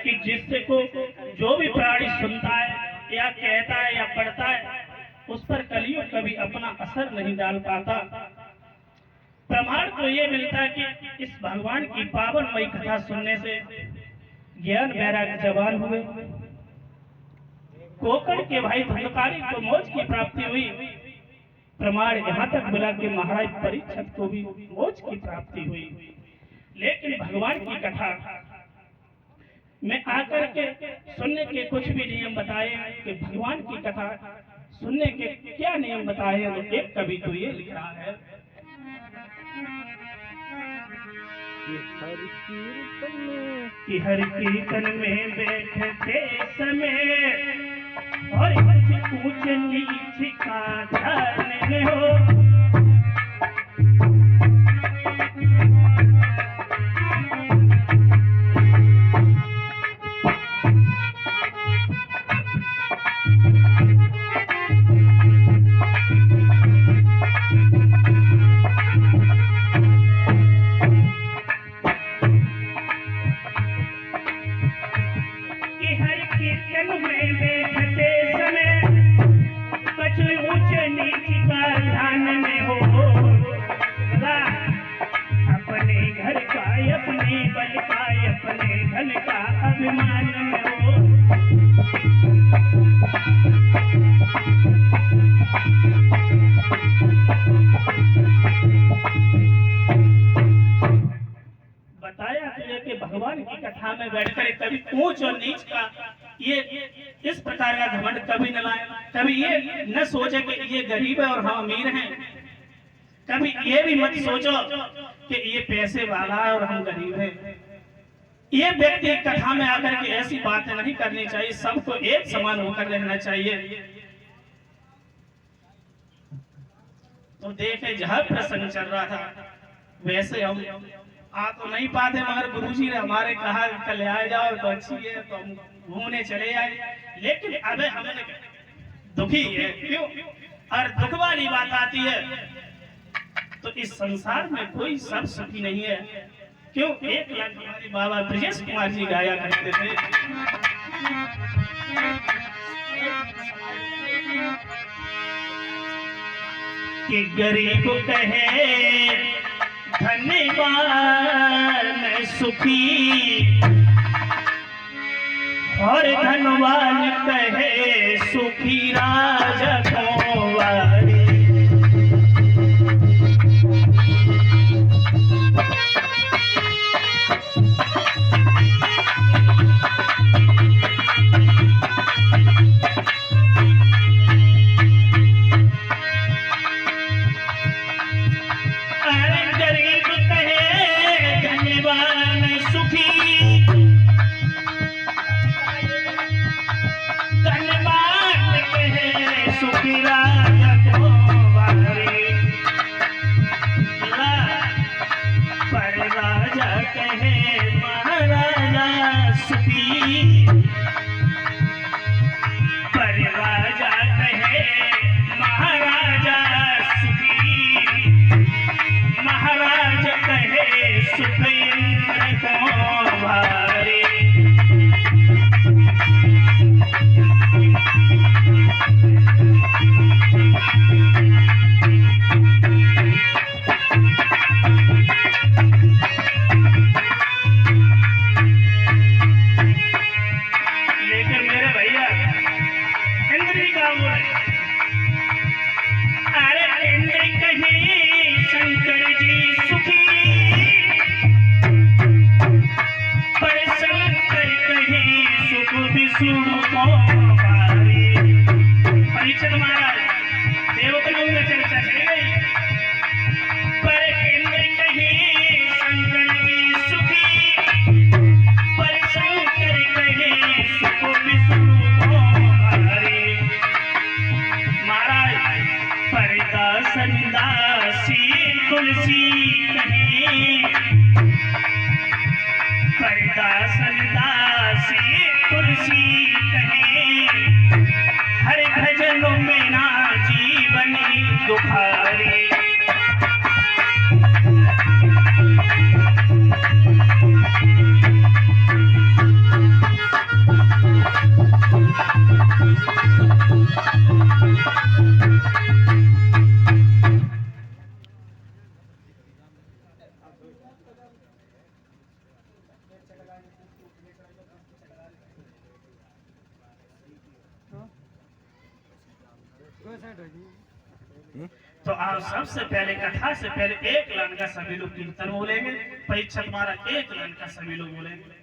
कि जिससे को जो भी प्राणी सुनता है या कहता है या पढ़ता है उस पर कलियुग कभी अपना असर नहीं डाल पाता। प्रमाण तो ये मिलता है कि इस भगवान की पावनमयी कथा सुनने से ज्ञान वैराग्य जवान हुए। कोकण के भाई धुंधकारी को मोक्ष की प्राप्ति हुई। प्रमाण यहाँ तक मिला कि महाराज परीक्षित को भी मोक्ष की प्राप्ति हुई। लेकिन भगवान की कथा में आकर के सुनने के कुछ भी नियम बताए कि भगवान की कथा सुनने के क्या नियम बताए हैं। तो एक कवि तो ये लिख रहा है कि हर कीर्तन में बैठते समय और ऊंच नीच का ध्यान हो। बताया तुझे कि भगवान की कथा में बैठकर कभी ऊंच और नीच का ये इस प्रकार का घमंड कभी न लाए। कभी ये न सोचे कि ये गरीब है और हम अमीर हैं। कभी ये भी मत सोचो कि ये पैसे वाला है और हम गरीब हैं। ये व्यक्ति कथा में आकर के ऐसी बातें नहीं करनी चाहिए। सबको एक समान होकर रहना चाहिए। तो देखे जहाँ प्रसंग चल रहा था वैसे हम आ तो नहीं पाते, मगर गुरुजी ने हमारे कहा कल आ जाओ तो अच्छी है, तो हम घूमने चले आए। लेकिन अब हमें दुखी है। क्यों? और दुख वाली बात आती है तो इस संसार में कोई सब सुखी नहीं है। क्यों? एक लाख हमारे बाबा ब्रजेश कुमार जी गाया करते थे कि गरीब कहे धनवान सुखी और धनवान कहे सुखी राजा कुंवारी। धनवान कहे तो आप सबसे पहले कथा से पहले एक लाइन का सभी लोग कीर्तन बोलेंगे, परीक्षा तुम्हारा एक लाइन का सभी लोग बोलेंगे।